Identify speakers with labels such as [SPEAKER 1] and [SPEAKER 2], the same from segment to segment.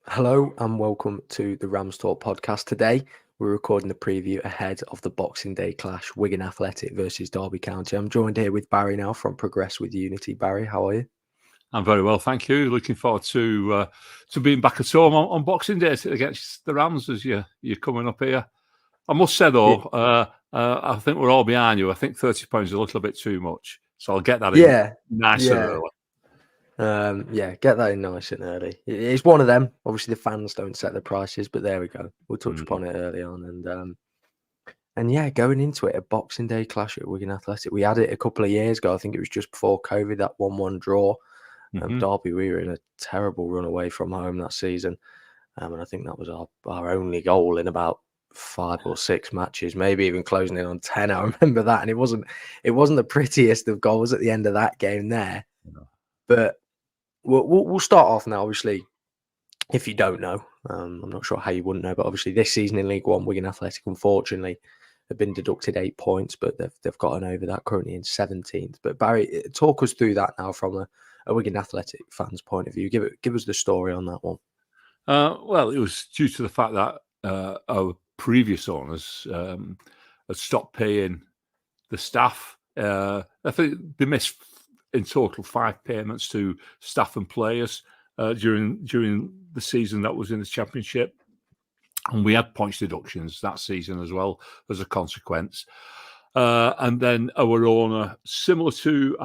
[SPEAKER 1] Hello and welcome to the Rams Talk podcast. Today we're recording the preview ahead of the Boxing Day clash, Wigan Athletic versus Derby County. I'm joined here with Barry now from Progress with Unity. Barry, how are you?
[SPEAKER 2] I'm very well, thank you. Looking forward to being back at home on Boxing Day against the Rams as you're coming up here. I must say though, I think we're all behind you. I think £30 is a little bit too much, so I'll get that in nice and early.
[SPEAKER 1] Get that in nice and early. It's one of them. Obviously, the fans don't set the prices, but there we go. We'll touch upon it early on, and going into it, a Boxing Day clash at Wigan Athletic. We had it a couple of years ago. I think it was just before COVID, that 1-1 draw. Derby, we were in a terrible run away from home that season, and I think that was our only goal in about 5 or 6 matches, maybe even closing in on 10. I remember that, and it wasn't the prettiest of goals at the end of that game there. But we'll start off now. Obviously, if you don't know, I'm not sure how you wouldn't know, but obviously this season in League One, Wigan Athletic unfortunately have been deducted 8 points, but they've gotten over that, currently in 17th. But Barry, talk us through that now from a Wigan Athletic fan's point of view. Give us the story on that one.
[SPEAKER 2] Well, it was due to the fact that our previous owners had stopped paying the staff. I think they missed in total 5 payments to staff and players during the season that was in the Championship. And we had points deductions that season as well as a consequence. And then our owner, similar to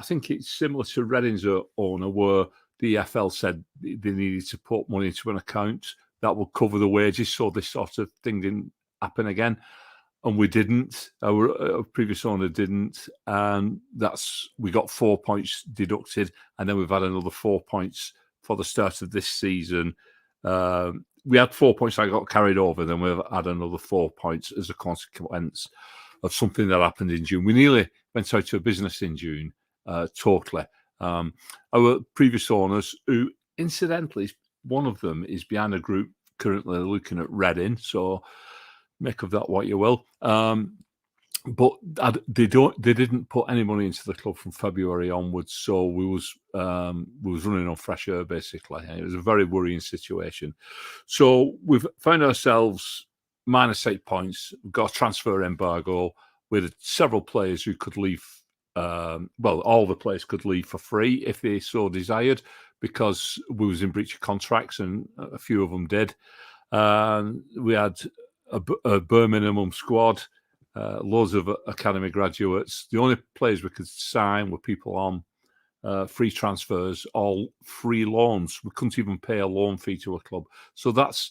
[SPEAKER 2] Reading's owner, where the EFL said they needed to put money into an account that would cover the wages, so this sort of thing didn't happen again. And we didn't. Our previous owner didn't, and we got 4 points deducted, and then we've had another 4 points for the start of this season. We had 4 points that got carried over, then we've had another 4 points as a consequence of something that happened in June. We nearly went out to a business in June, totally. Our previous owners, who incidentally, one of them is behind a group currently looking at Reading, so make of that what you will. But they didn't put any money into the club from February onwards, so we was running on fresh air basically. And it was a very worrying situation. So we've found ourselves minus 8 points. We've got a transfer embargo with several players who could leave. All the players could leave for free if they so desired, because we was in breach of contracts, and a few of them did. We had a bare minimum squad. Loads of academy graduates. The only players we could sign were people on free transfers, all free loans. We couldn't even pay a loan fee to a club. So that's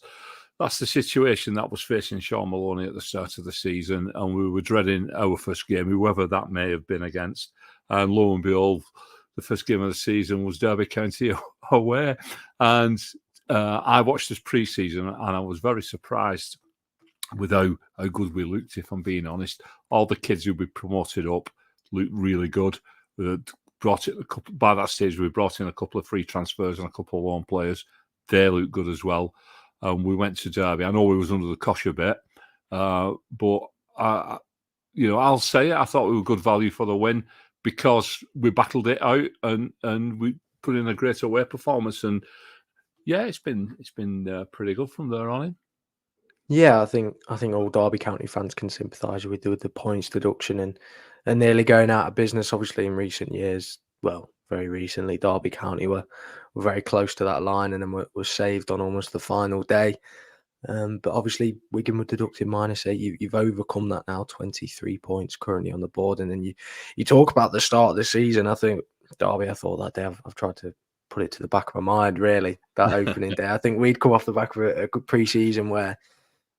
[SPEAKER 2] the situation that was facing Sean Maloney at the start of the season, and we were dreading our first game, whoever that may have been against. And lo and behold, the first game of the season was Derby County away. And I watched this pre-season, and I was very surprised with how good we looked, if I'm being honest. All the kids who'd been promoted up looked really good. By that stage, we brought in a couple of free transfers and a couple of loan players. They looked good as well. We went to Derby. I know we was under the cosh a bit, but I'll say it. I thought we were good value for the win because we battled it out and we put in a great away performance. And yeah, it's been pretty good from there on in.
[SPEAKER 1] Yeah, I think all Derby County fans can sympathise with the points deduction and nearly going out of business. Obviously, in recent years, well, very recently, Derby County were very close to that line and then were saved on almost the final day. But obviously, Wigan were deducted -8. You've overcome that now, 23 points currently on the board. And then you talk about the start of the season. I think Derby, I thought that day, I've tried to put it to the back of my mind, really, that opening day. I think we'd come off the back of a good pre-season where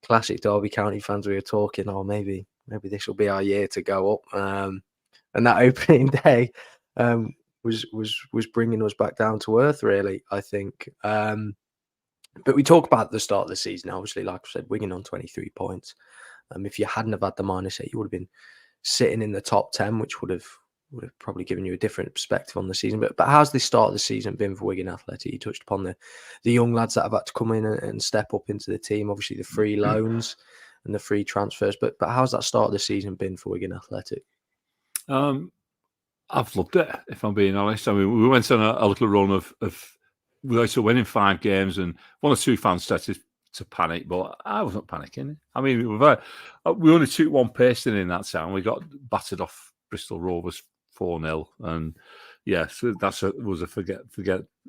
[SPEAKER 1] classic Derby County fans, we were talking, maybe this will be our year to go up. And that opening day was bringing us back down to earth, really, I think. But we talk about the start of the season. Obviously, like I said, Wigan on 23 points. If you hadn't have had the -8, you would have been sitting in the top 10, which would have probably given you a different perspective on the season. But how's the start of the season been for Wigan Athletic? You touched upon the young lads that have had to come in and step up into the team. Obviously, the free loans and the free transfers. But how's that start of the season been for Wigan Athletic?
[SPEAKER 2] I've loved it, if I'm being honest. I mean, we went on a little run of without winning 5 games, and one or two fans started to panic, but I wasn't panicking. I mean, we only took one pasting in that time. We got battered off Bristol Rovers 4-0, and yeah, so was a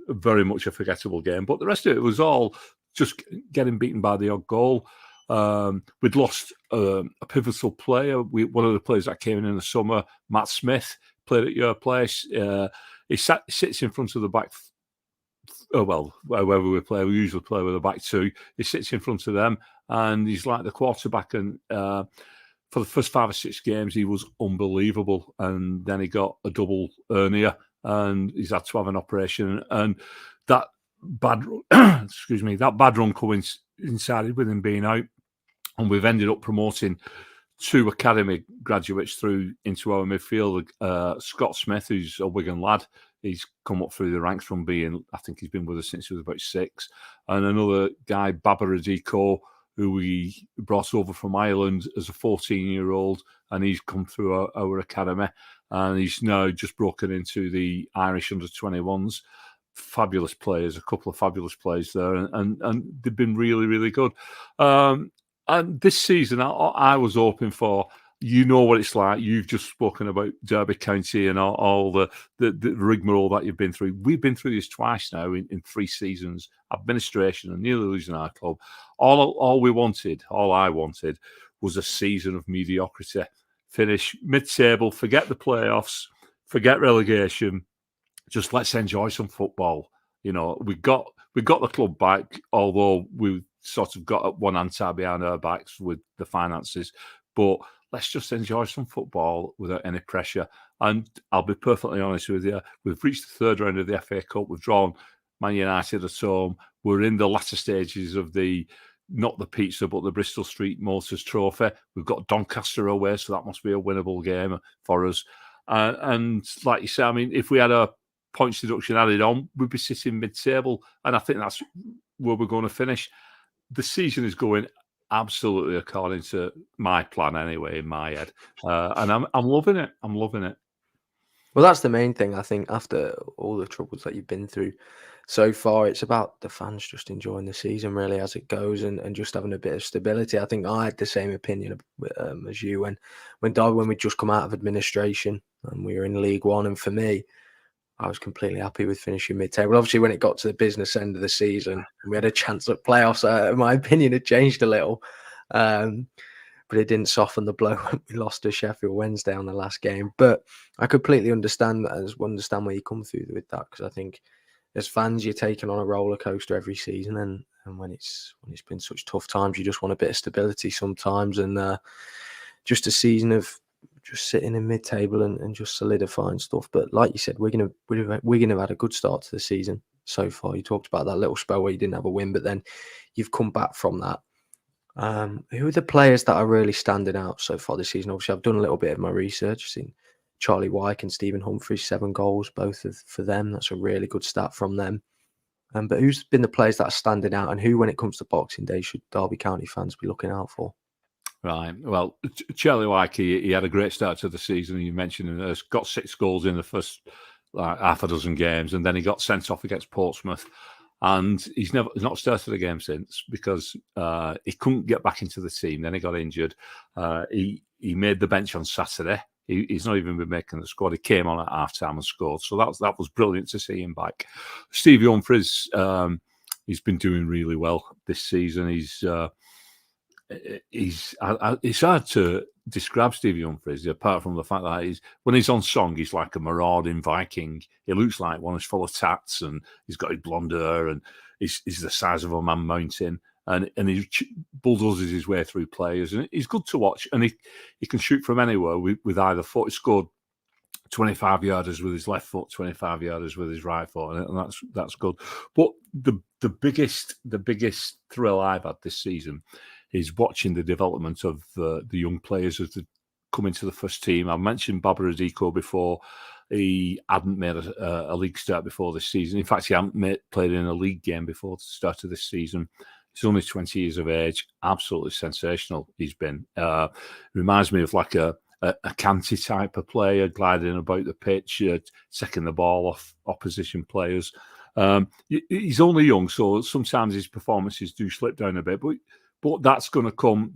[SPEAKER 2] very much a forgettable game. But the rest of it was all just getting beaten by the odd goal. We'd lost a pivotal player. One of the players that came in the summer, Matt Smith, played at your place. He sits in front of the back. Wherever we play, we usually play with a back two. He sits in front of them, and he's like the quarterback. And for the first 5 or 6 games, he was unbelievable. And then he got a double hernia, and he's had to have an operation. And that bad run coincided with him being out, and we've ended up promoting 2 academy graduates through into our midfield. Scott Smith, who's a Wigan lad, he's come up through the ranks from being, I think he's been with us since he was about 6. And another guy, Baba Radiko, who we brought over from Ireland as a 14-year-old, and he's come through our academy, and he's now just broken into the Irish under-21s. Fabulous players, a couple of fabulous players there, and they've been really, really good. And this season, I was hoping for, you know what it's like. You've just spoken about Derby County and all the rigmarole that you've been through. We've been through this twice now in 3 seasons. Administration and nearly losing our club. All I wanted was a season of mediocrity. Finish mid-table, forget the playoffs, forget relegation. Just let's enjoy some football. You know, we got the club back, although we sort of got one hand tied behind our backs with the finances. But let's just enjoy some football without any pressure. And I'll be perfectly honest with you, we've reached the 3rd round of the FA Cup. We've drawn Man United at home. We're in the latter stages of not the pizza, but the Bristol Street Motors Trophy. We've got Doncaster away, so that must be a winnable game for us. And like you say, I mean, if we had a points deduction added on, we'd be sitting mid-table. And I think that's where we're going to finish. The season is going absolutely according to my plan anyway, in my head. And I'm loving it. I'm loving it.
[SPEAKER 1] Well, that's the main thing, I think, after all the troubles that you've been through so far. It's about the fans just enjoying the season, really, as it goes, and just having a bit of stability. I think I had the same opinion as you when we'd just come out of administration and we were in League One. And for me, I was completely happy with finishing mid-table. Obviously, when it got to the business end of the season and we had a chance at playoffs, my opinion had changed a little. But it didn't soften the blow when we lost to Sheffield Wednesday on the last game. But I completely understand where you come through with that, because I think as fans, you're taking on a roller coaster every season, and when it's been such tough times, you just want a bit of stability sometimes, and just a season of just sitting in mid-table and just solidifying stuff. But like you said, Wigan have had a good start to the season so far. You talked about that little spell where you didn't have a win, but then you've come back from that. Who are the players that are really standing out so far this season? Obviously, I've done a little bit of my research. I've seen Charlie Wyke and Stephen Humphreys, 7 goals, both for them. That's a really good stat from them. But who's been the players that are standing out, and who, when it comes to Boxing Day, should Derby County fans be looking out for?
[SPEAKER 2] Right. Well, Charlie Wyke, he had a great start to the season. You mentioned he got 6 goals in the first half a dozen games, and then he got sent off against Portsmouth. And he's not started a game since, because he couldn't get back into the team. Then he got injured. He made the bench on Saturday. He's not even been making the squad. He came on at half-time and scored. So that was brilliant to see him back. Stevie Humphreys, he's been doing really well this season. It's hard to describe Stevie Humphreys, apart from the fact that when he's on song, he's like a marauding Viking. He looks like one who's full of tats, and he's got his blonde hair, and he's the size of a man mountain, and he bulldozes his way through players, and he's good to watch. And he can shoot from anywhere with either foot. He scored 25-yarders with his left foot, 25-yarders with his right foot, and that's good. But the biggest thrill I've had this season is watching the development of the young players as they come into the first team. I mentioned Baba Radiko before. He hadn't made a league start before this season. In fact, he hadn't played in a league game before the start of this season. He's only 20 years of age. Absolutely sensational he's been. Reminds me of like a Canty type of player, gliding about the pitch, taking the ball off opposition players. He's only young, so sometimes his performances do slip down a bit, but that's going to come.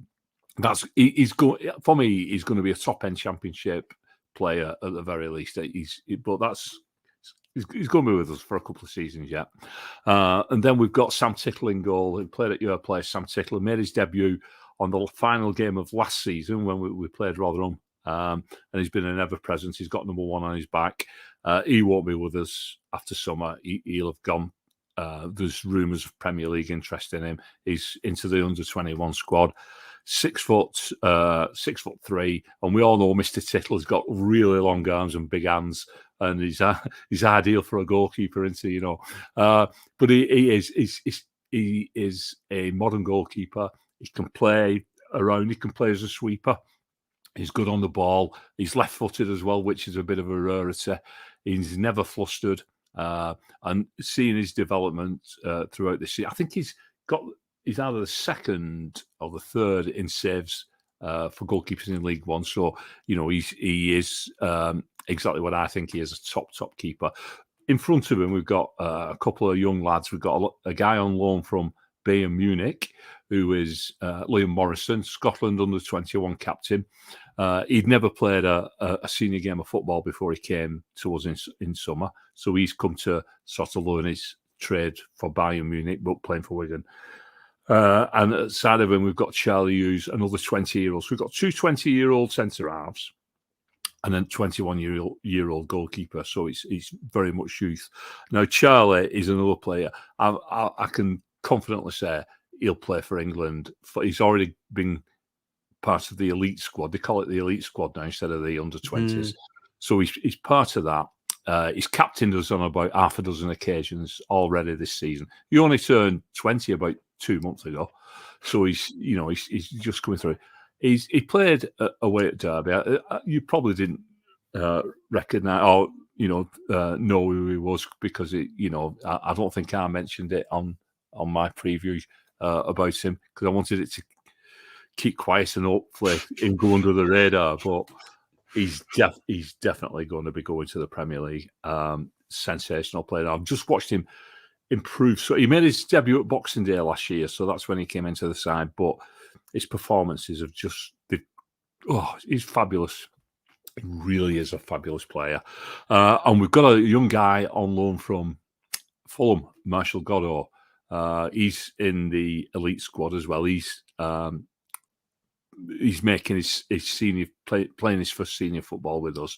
[SPEAKER 2] He's going for me. He's going to be a top end championship player at the very least. He's going to be with us for a couple of seasons yet. And then we've got Sam Titley in goal, who played at your place. Sam Titley made his debut on the final game of last season when we played Rotherham. And he's been an ever-present. He's got number 1 on his back. He won't be with us after summer. He'll have gone. There's rumours of Premier League interest in him. He's into the under-21 squad. 6'3", and we all know Mr. Tittle's got really long arms and big hands, and he's ideal for a goalkeeper, isn't he? But he is a modern goalkeeper. He can play around. He can play as a sweeper. He's good on the ball. He's left-footed as well, which is a bit of a rarity. He's never flustered. And seeing his development throughout this year, I think he's either the second or the third in saves for goalkeepers in League One. So, he is exactly what I think he is, a top keeper. In front of him, we've got a couple of young lads. We've got a guy on loan from Bayern Munich, who is Liam Morrison, Scotland under-21 captain. He'd never played a senior game of football before he came to us in summer. So he's come to sort of learn his trade for Bayern Munich, but playing for Wigan. And at the side of him, we've got Charlie, who's another 20-year-old. So we've got 2 20-year-old centre-halves and then 21-year-old goalkeeper. So it's very much youth. Now, Charlie is another player. I can confidently say he'll play for England. He's already been part of the elite squad. They call it the elite squad now instead of the under-20s. So he's part of that. He's captained us on about half a dozen occasions already this season. He only turned 20 about 2 months ago, so he's just coming through. He played away at Derby. You probably didn't recognise or know who he was because I don't think I mentioned it on my preview about him because I wanted it to keep quiet and hopefully him go under the radar, but. He's definitely going to be going to the Premier League. Sensational player. I've just watched him improve. So he made his debut at Boxing Day last year, so that's when he came into the side. But his performances have he's fabulous. He really is a fabulous player. And we've got a young guy on loan from Fulham, Marshall Godot. He's in the elite squad as well. He's making his senior playing his first senior football with us.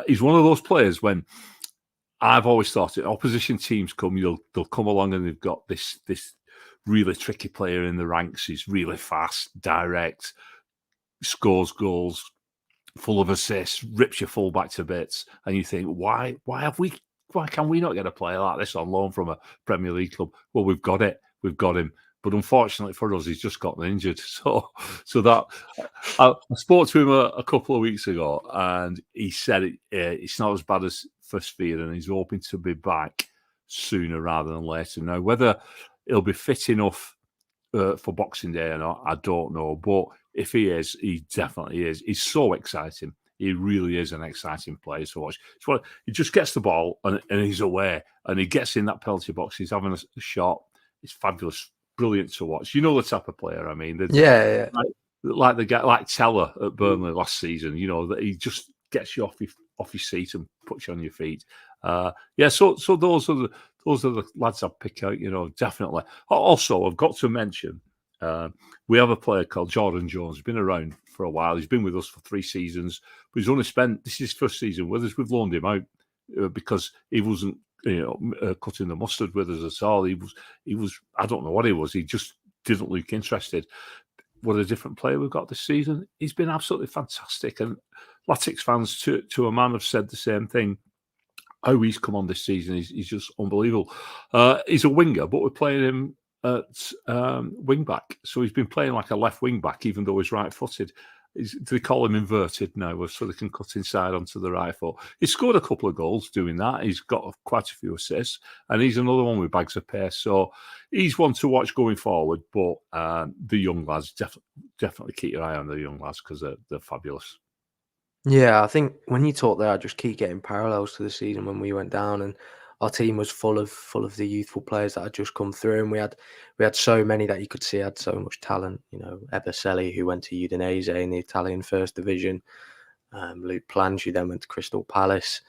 [SPEAKER 2] He's one of those players when I've always thought it. Opposition teams they'll come along and they've got this really tricky player in the ranks. He's really fast, direct, scores goals, full of assists, rips your fullback to bits, and you think, why can we not get a player like this on loan from a Premier League club? Well, we've got him. But unfortunately for us, he's just gotten injured. So that I spoke to him a couple of weeks ago, and he said it's not as bad as first feared, and he's hoping to be back sooner rather than later. Now, whether he'll be fit enough for Boxing Day or not, I don't know. But if he is, he definitely is. He's so exciting. He really is an exciting player to watch. He just gets the ball and he's away, and he gets in that penalty box. He's having a shot. It's fabulous. Brilliant to watch. You know the type of player I mean.
[SPEAKER 1] Yeah.
[SPEAKER 2] Like the guy, like Teller at Burnley last season. That he just gets you off your seat and puts you on your feet. So those are the lads I'd pick out. Definitely. Also, I've got to mention we have a player called Jordan Jones. He's been around for a while. He's been with us for 3 seasons, but he's only spent this is his first season with us. We've loaned him out because he wasn't. Cutting the mustard with us at all. He was. I don't know what he was. He just didn't look interested. What a different player we've got this season. He's been absolutely fantastic. And Latics fans, to a man, have said the same thing. How he's come on this season, he's just unbelievable. He's a winger, but we're playing him at wing back. So he's been playing like a left wing back, even though he's right-footed. They call him inverted now, so they can cut inside onto the right foot. He's scored a couple of goals doing that. He's got quite a few assists, and he's another one with bags of pace. So he's one to watch going forward. But the young lads, definitely keep your eye on the young lads because they're fabulous.
[SPEAKER 1] Yeah, I think when you talk there, I just keep getting parallels to the season when we went down, and our team was full of the youthful players that had just come through, and we had so many that you could see had so much talent. You know, Eberselli, who went to Udinese in the Italian First Division, Luke Plange, who then went to Crystal Palace.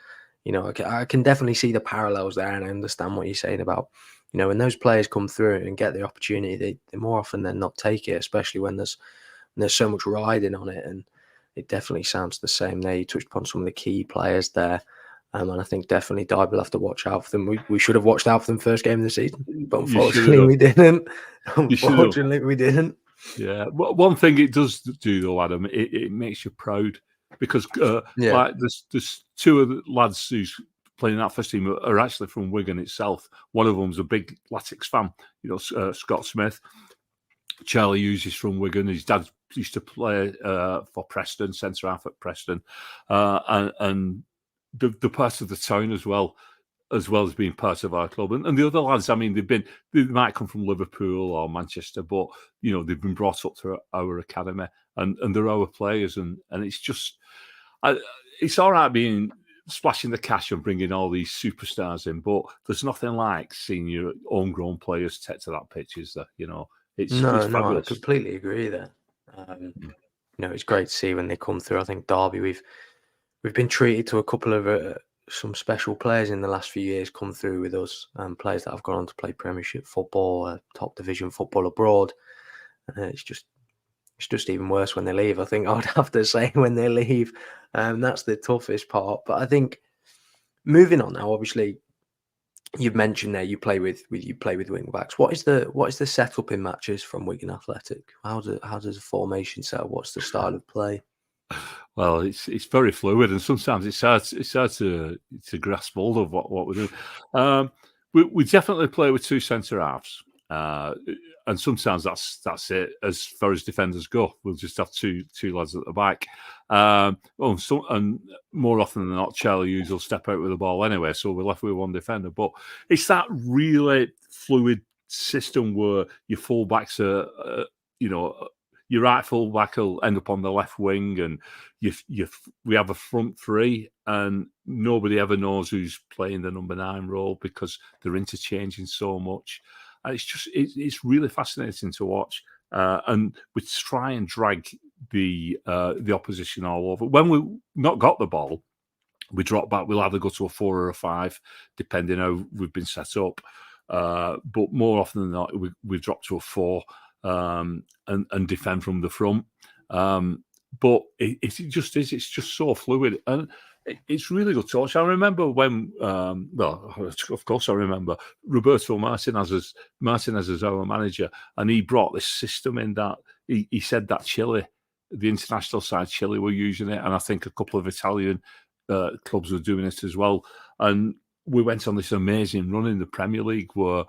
[SPEAKER 1] You know, I can definitely see the parallels there, and I understand what you're saying about, you know, when those players come through and get the opportunity, they more often than not take it, especially when there's so much riding on it. And it definitely sounds the same there. You touched upon some of the key players there. And I think definitely Derby will have to watch out for them. We should have watched out for them first game of the season, but unfortunately we didn't. Unfortunately we didn't.
[SPEAKER 2] Yeah, well, one thing it does do though, Adam, it makes you proud because like there's two of the lads who's playing that first team are actually from Wigan itself. One of them's a big Latics fan, you know, Scott Smith. Charlie Hughes is from Wigan. His dad used to play for Preston, centre half at Preston, and the part of the town as well as being part of our club. And the other lads, I mean, they might come from Liverpool or Manchester, but you know, they've been brought up through our academy, and they're our players, and it's just, it's all right being splashing the cash and bringing all these superstars in, but there's nothing like seeing your homegrown players take to that pitch, is there? You know, it's
[SPEAKER 1] I completely agree there. You know, it's great to see when they come through. I think Derby, we've been treated to a couple of some special players in the last few years come through with us, players that have gone on to play Premiership football, top division football abroad. It's just even worse when they leave. I think I would have to say when they leave, that's the toughest part. But I think moving on now, obviously, you've mentioned there you play with wing backs. What is the setup in matches from Wigan Athletic? How does a formation set up? What's the style of play?
[SPEAKER 2] Well, it's very fluid, and sometimes it's hard to grasp hold of what we're doing. We definitely play with two centre halves, and sometimes that's it as far as defenders go. We'll just have two lads at the back. And more often than not, Charlie Hughes will step out with the ball anyway, so we're left with one defender. But it's that really fluid system where your fullbacks are, you know, your right fullback will end up on the left wing, and we have a front three, and nobody ever knows who's playing the number 9 role because they're interchanging so much. And it's really fascinating to watch. And we try and drag the opposition all over. When we've not got the ball, we drop back. We'll either go to a 4 or a 5, depending how we've been set up. But more often than not, we drop to a 4. And defend from the front. But it just is. It's just so fluid, and it's really good to watch. I remember when, of course, I remember Roberto Martinez as our manager, and he brought this system in that he said that Chile, the international side, Chile were using it, and I think a couple of Italian clubs were doing it as well. And we went on this amazing run in the Premier League where,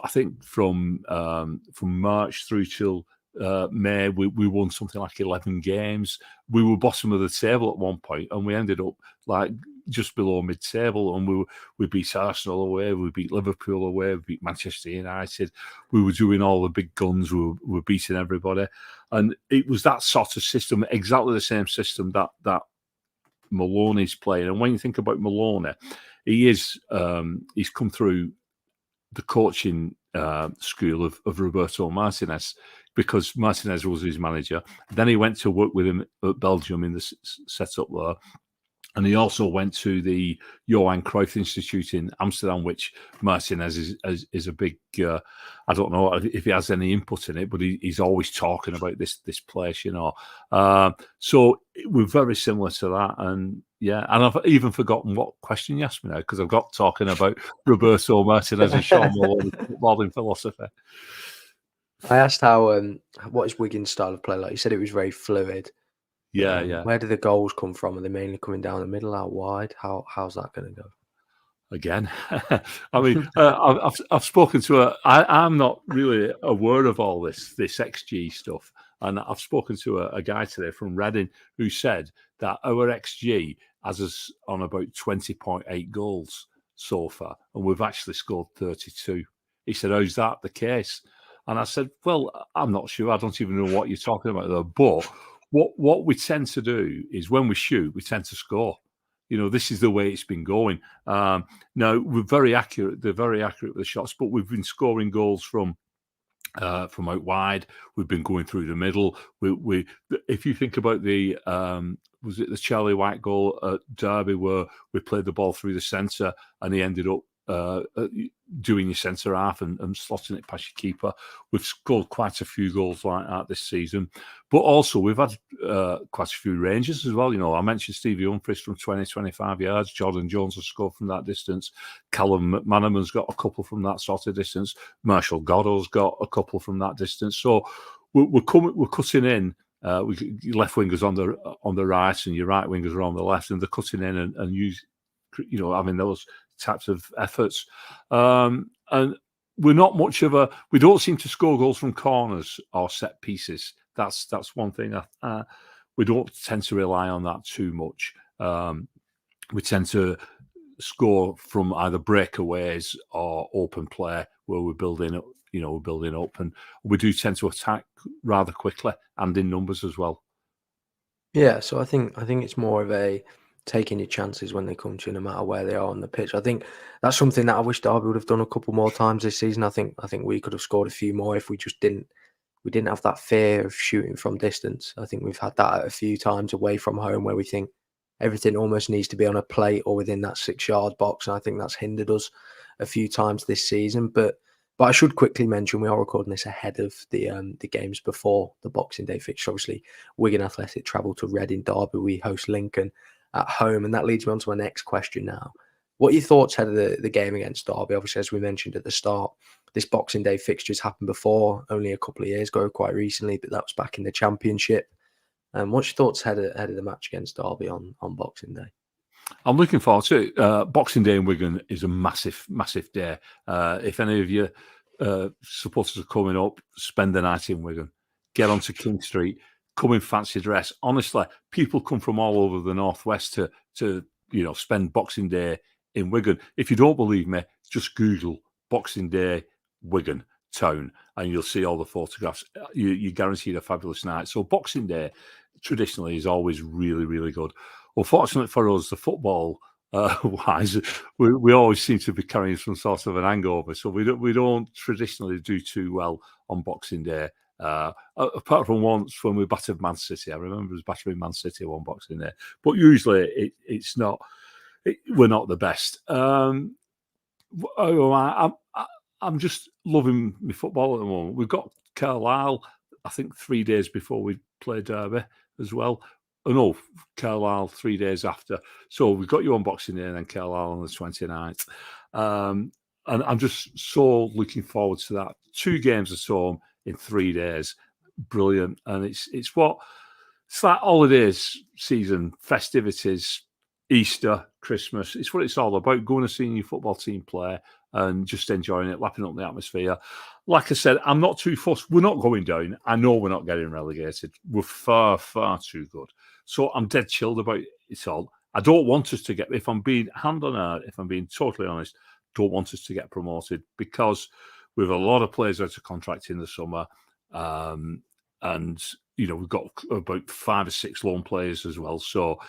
[SPEAKER 2] I think from March through till May, we won something like 11 games. We were bottom of the table at one point, and we ended up like just below mid-table. And we beat Arsenal away, we beat Liverpool away, we beat Manchester United. We were doing all the big guns. We were beating everybody, and it was that sort of system, exactly the same system that Maloney's playing. And when you think about Maloney, he's come through the coaching school of Roberto Martinez, because Martinez was his manager. Then he went to work with him at Belgium in the setup there. And he also went to the Johan Cruyff Institute in Amsterdam, which Martinez is a big, I don't know if he has any input in it, but he's always talking about this place, you know. So we're very similar to that. And yeah, and I've even forgotten what question you asked me now, because I've got talking about Roberto Martinez and Sean Maloney's footballing philosophy.
[SPEAKER 1] I asked what is Wigan's style of play like? You said it was very fluid.
[SPEAKER 2] Yeah.
[SPEAKER 1] Where do the goals come from? Are they mainly coming down the middle, out wide? How's that going to go?
[SPEAKER 2] Again, I mean, I've spoken to her. I'm not really aware of all this XG stuff, and I've spoken to a guy today from Reading who said that our XG has us on about 20.8 goals so far, and we've actually scored 32. He said, "How's that the case?" And I said, "Well, I'm not sure. I don't even know what you're talking about there, but." What we tend to do is when we shoot, we tend to score. this is the way it's been going. Now, we're very accurate. They're very accurate with the shots, but we've been scoring goals from out wide. We've been going through the middle. If you think about the was it the Charlie White goal at Derby where we played the ball through the centre and he ended up doing your centre half and slotting it past your keeper. We've scored quite a few goals like that this season, but also we've had quite a few ranges as well. I mentioned Stevie Humphries from 20-25 yards. Jordan Jones has scored from that distance. Callum McManaman's got a couple from that sort of distance. Marshall Goddo's got a couple from that distance. So we're cutting in. Your left wingers on the right and your right wingers are on the left, and they're cutting in and use, having those types of efforts. And we're not much of a. We don't seem to score goals from corners or set pieces. That's one thing. We don't tend to rely on that too much. We tend to score from either breakaways or open play where we're building up. We're building up, and we do tend to attack rather quickly and in numbers as well.
[SPEAKER 1] Yeah, so I think it's more of a taking your chances when they come to you, no matter where they are on the pitch. I think that's something that I wish Derby would have done a couple more times this season. I think we could have scored a few more if we just didn't have that fear of shooting from distance. I think we've had that a few times away from home where we think everything almost needs to be on a plate or within that 6-yard box, and I think that's hindered us a few times this season. But I should quickly mention we are recording this ahead of the games before the Boxing Day fixture. Obviously, Wigan Athletic travel to Reading. Derby, we host Lincoln at home, and that leads me on to my next question now. What are your thoughts ahead of the game against Derby? Obviously, as we mentioned at the start, this Boxing Day fixture has happened before, only a couple of years ago, quite recently, but that was back in the Championship. What's your thoughts ahead of the match against Derby on Boxing Day?
[SPEAKER 2] I'm looking forward to it. Boxing Day in Wigan is a massive, massive day. If any of you supporters are coming up, spend the night in Wigan. Get onto King Street. Come in fancy dress. Honestly, people come from all over the northwest to spend Boxing Day in Wigan. If you don't believe me, just Google Boxing Day Wigan town, and you'll see all the photographs. You guaranteed a fabulous night. So Boxing Day traditionally is always really, really good. Unfortunately for us, the football wise, we always seem to be carrying some sort of an hangover, so we don't traditionally do too well on Boxing Day. Apart from once when we battered Man City, I remember us battering Man City one Boxing Day, but usually it's not. We're not the best. I'm just loving my football at the moment. We've got Carlisle, I think 3 days before we play Derby as well. Oh no, Carlisle 3 days after. So we've got you on Boxing Day and then Carlisle on the 29th. And I'm just so looking forward to that. 2 games at home in 3 days. Brilliant. And it's like holidays season, festivities, Easter, Christmas. It's what it's all about. Going to see your football team play and just enjoying it, lapping up the atmosphere. Like I said, I'm not too fussed. We're not going down. I know we're not getting relegated. We're far, far too good. So I'm dead chilled about it all. I don't want us to get, if I'm being hand on heart, if I'm being totally honest, don't want us to get promoted because we have a lot of players out of contract in the summer. And, we've got about 5 or 6 loan players as well. So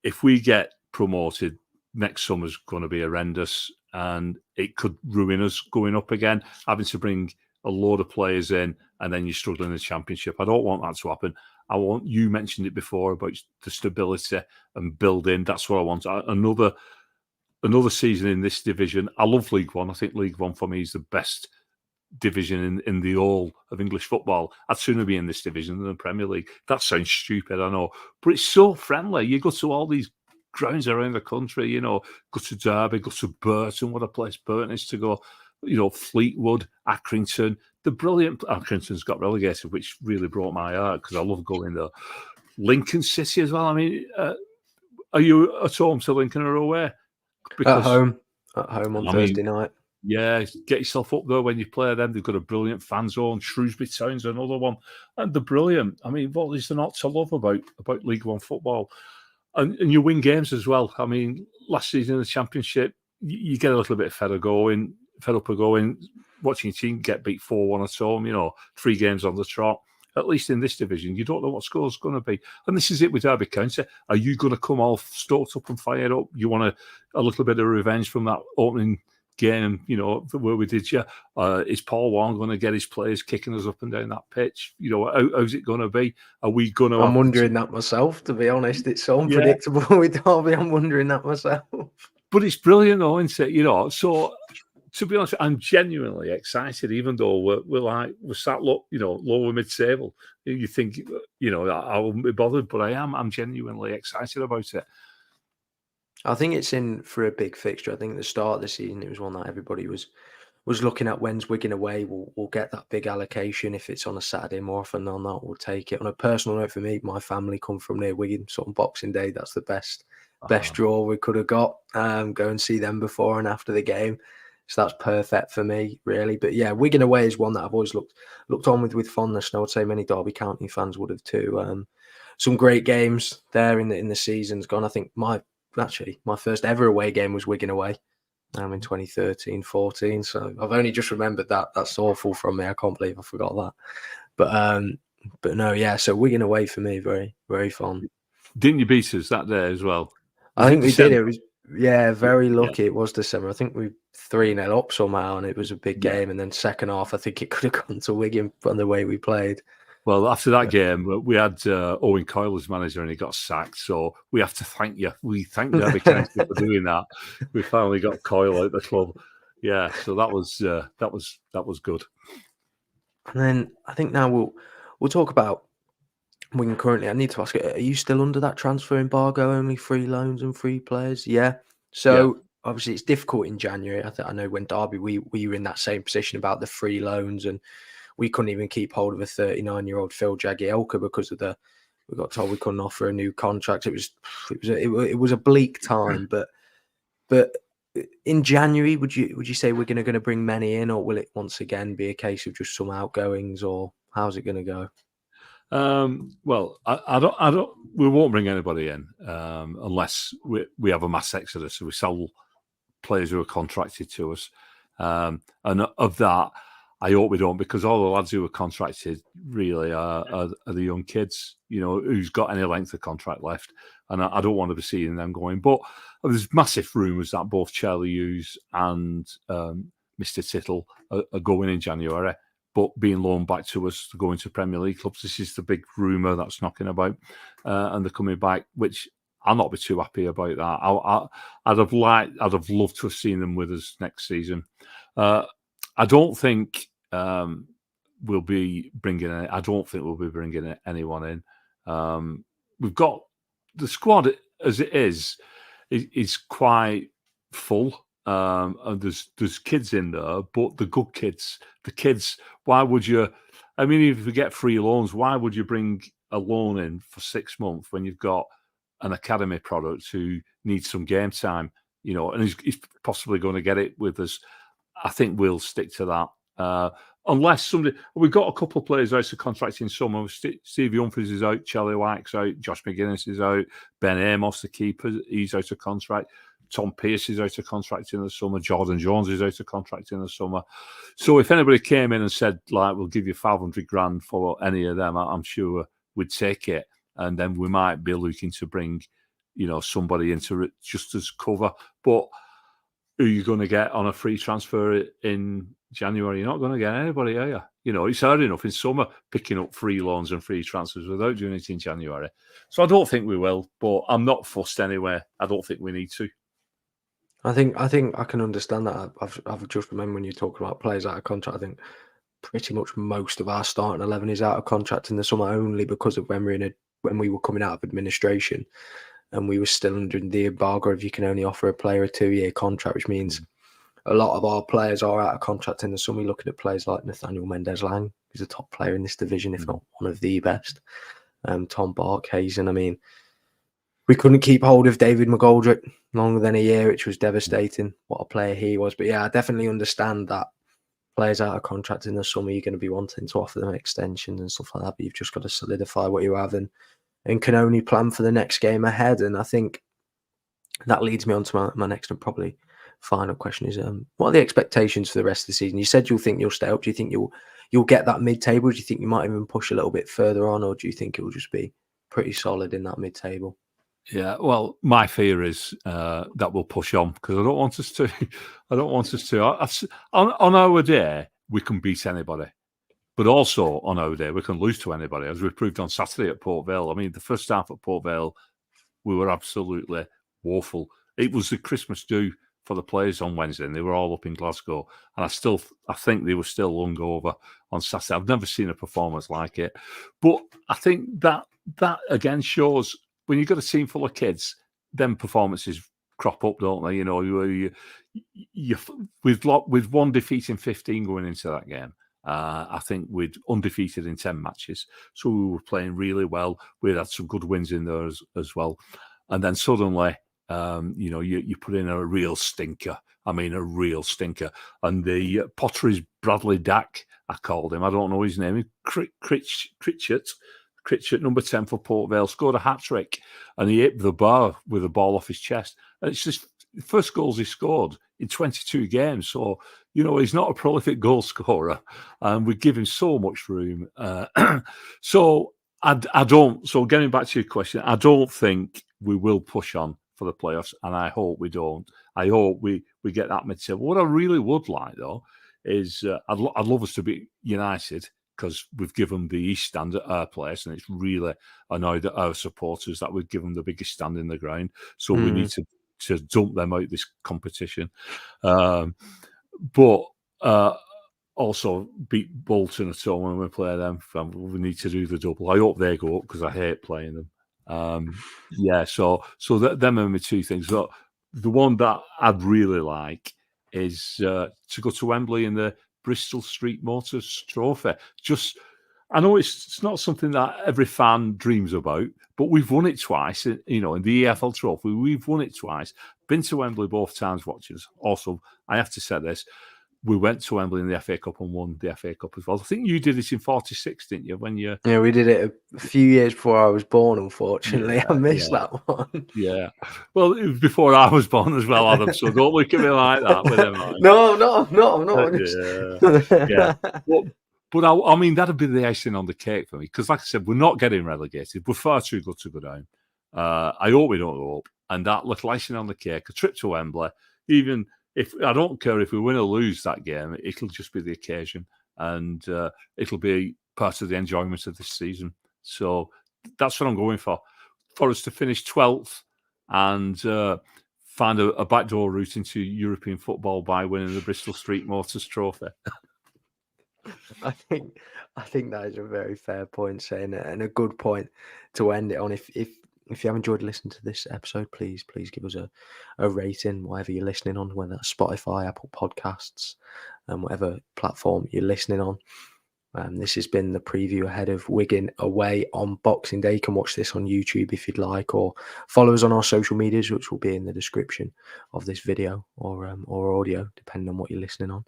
[SPEAKER 2] if we get promoted, next summer's going to be horrendous and it could ruin us going up again, having to bring a load of players in and then you're struggling in the Championship. I don't want that to happen. You mentioned it before about the stability and building. That's what I want. Another season in this division. I love League One. I think League One for me is the best division in the whole of English football. I'd sooner be in this division than the Premier League. That sounds stupid, I know, but it's so friendly. You go to all these grounds around the country, go to Derby, go to Burton. What a place Burton is to go. Fleetwood, Accrington. The brilliant Accrington's got relegated, which really broke my heart because I love going there. Lincoln City as well. I mean, are you at home to Lincoln or away?
[SPEAKER 1] At home on Thursday night.
[SPEAKER 2] Yeah, get yourself up there when you play them. They've got a brilliant fan zone. Shrewsbury Town's another one. And they're brilliant. I mean, what is there not to love about League One football? And you win games as well. I mean, last season in the Championship, you get a little bit fed up of going, watching your team get beat 4-1 at home, 3 games on the trot. at least in this division, you don't know what score's going to be. And this is it with Derby County. Are you going to come all stoked up and fired up? You want a little bit of revenge from that opening game, where we did you? Is Paul Warren going to get his players kicking us up and down that pitch? How's it going to be? Are we going to?
[SPEAKER 1] I'm wondering that myself, to be honest. It's so unpredictable with Derby. I'm wondering that myself.
[SPEAKER 2] But it's brilliant, though, isn't it? So to be honest, I'm genuinely excited, even though we're sat lower mid-table. You think, I wouldn't be bothered, but I am. I'm genuinely excited about it.
[SPEAKER 1] I think it's in for a big fixture. I think at the start of the season, it was one that everybody was looking at. When's Wigan away? We'll get that big allocation. If it's on a Saturday, more often than not, we'll take it. On a personal note, for me, my family come from near Wigan, so on Boxing Day, that's the best draw we could have got. Go and see them before and after the game. So that's perfect for me, really. But yeah, Wigan away is one that I've always looked on with fondness, and I would say many Derby County fans would have too. Some great games there in the season's gone. I think my first ever away game was Wigan away in 2013-14. So I've only just remembered that. That's awful from me. I can't believe I forgot that. But no, yeah. So Wigan away for me, very, very fun.
[SPEAKER 2] Didn't you beat us that day as well?
[SPEAKER 1] I think we did. It was very lucky. It was December. I think we 3-0 up somehow, and it was a big game. And then second half, I think it could have gone to Wigan from the way we played.
[SPEAKER 2] Well, after that game, we had Owen Coyle as manager, and he got sacked. So we have to thank you. We thank Derby County for doing that. We finally got Coyle out the club. Yeah, so that was good.
[SPEAKER 1] And then I think now we'll talk about Wigan currently. I need to ask, are you still under that transfer embargo? Only free loans and free players? Yeah. So obviously it's difficult in January. I know when Derby we were in that same position about the free loans, and we couldn't even keep hold of a 39-year-old Phil Jagielka because of we got told we couldn't offer a new contract. It was a bleak time, but in January, would you say we're going to bring many in, or will it once again be a case of just some outgoings, or how's it going to go?
[SPEAKER 2] Well, I don't. We won't bring anybody in unless we have a mass exodus. So we sell players who are contracted to us, and of that, I hope we don't, because all the lads who are contracted really are the young kids, who's got any length of contract left. And I don't want to be seeing them going. But there's massive rumours that both Charlie Hughes and Mr. Titley are going in January, but being loaned back to us to go into Premier League clubs. This is the big rumour that's knocking about. And they're coming back, which I'll not be too happy about that. I'd have loved to have seen them with us next season. I don't think we'll be bringing anyone in. We've got the squad as it is quite full. And there's kids in there, but the good kids, why would you? I mean, if you get free loans, why would you bring a loan in for 6 months when you've got an academy product who needs some game time? And he's possibly going to get it with us. I think we'll stick to that. Unless we've got a couple of players out of contract in summer. Stevie Humphries is out, Charlie White's out, Josh McGuinness is out, Ben Amos, the keeper, he's out of contract. Tom Pearce is out of contract in the summer. Jordan Jones is out of contract in the summer. So if anybody came in and said, we'll give you 500 grand for any of them, I'm sure we'd take it. And then we might be looking to bring, somebody into it just as cover. But who are you going to get on a free transfer in January? You're not going to get anybody, are you? It's hard enough in summer picking up free loans and free transfers without doing it in January. So I don't think we will, but I'm not fussed anyway. I don't think we need to.
[SPEAKER 1] I think I can understand that. I've just remembered when you're talking about players out of contract. I think pretty much most of our starting 11 is out of contract in the summer, only because of when we were coming out of administration, and we were still under the embargo of you can only offer a player a 2-year contract, which means a lot of our players are out of contract in the summer. We're looking at players like Nathaniel Mendez-Lang, who's a top player in this division, if not one of the best. Tom Barkhazen. I mean, we couldn't keep hold of David McGoldrick longer than a year, which was devastating. What a player he was. But yeah, I definitely understand that players out of contract in the summer, you're going to be wanting to offer them extensions and stuff like that, but you've just got to solidify what you have and can only plan for the next game ahead. And I think that leads me on to my next and probably final question is, what are the expectations for the rest of the season? You said you think you'll stay up. Do you think you'll you'll get that mid-table? Do you think you might even push a little bit further on, or do you think it will just be pretty solid in that mid-table?
[SPEAKER 2] Yeah, well, my fear is that we'll push on, because I don't want us to. I don't want us to. On our day, we can beat anybody, but also on our day, we can lose to anybody, as we proved on Saturday at Port Vale. I mean, the first half at Port Vale, we were absolutely woeful. It was the Christmas do for the players on Wednesday, and they were all up in Glasgow. And I think they were still hungover on Saturday. I've never seen a performance like it. But I think that again shows, when you've got a team full of kids, then performances crop up, don't they? You know, you with one defeat in 15 going into that game. I think we'd undefeated in 10 matches. So we were playing really well. We had some good wins in there as well. And then suddenly, you put in a real stinker. I mean, a real stinker. And the Pottery's Bradley Dack, I called him. I don't know his name. Critchett, number 10 for Port Vale, scored a hat-trick. And he hit the bar with a ball off his chest. And it's just the first goals he scored in 22 games. So, he's not a prolific goal scorer, and we give him so much room. So I don't. So getting back to your question, I don't think we will push on for the playoffs, and I hope we don't. I hope we get that mid-table. What I really would like, though, is I'd love us to be United, because we've given the East Stand at our place, and it's really annoyed at our supporters that we've given the biggest stand in the ground. So we need to dump them out this competition. But also beat Bolton at home when we play them. We need to do the double. I hope they go up, because I hate playing them. So them are my two things. But the one that I'd really like is to go to Wembley in the Bristol Street Motors Trophy. I know it's not something that every fan dreams about, but we've won it twice. In the EFL Trophy, we've won it twice. Been to Wembley both times watching. Also, I have to say this: we went to Wembley in the FA Cup and won the FA Cup as well. I think you did it in '46, didn't you?
[SPEAKER 1] Yeah, we did it a few years before I was born. Unfortunately, I missed that one.
[SPEAKER 2] Yeah, well, it was before I was born as well, Adam. So don't look at me like that. With them,
[SPEAKER 1] No, I'm not.
[SPEAKER 2] Yeah. But I mean, that'd be the icing on the cake for me, because, like I said, we're not getting relegated. We're far too good to go down. I hope we don't go up. And that little icing on the cake, a trip to Wembley, even if I don't care if we win or lose that game, it'll just be the occasion, and it'll be part of the enjoyment of this season. So that's what I'm going for us to finish 12th and find a backdoor route into European football by winning the Bristol Street Motors Trophy.
[SPEAKER 1] I think that is a very fair point, saying it, and a good point to end it on. If you have enjoyed listening to this episode, please give us a rating, whatever you're listening on, whether that's Spotify, Apple Podcasts, and whatever platform you're listening on. This has been the preview ahead of Wigan away on Boxing Day. You can watch this on YouTube if you'd like, or follow us on our social medias, which will be in the description of this video or audio, depending on what you're listening on.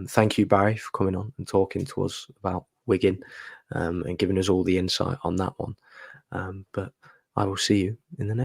[SPEAKER 1] Thank you, Barry, for coming on and talking to us about Wigan and giving us all the insight on that one. But I will see you in the next.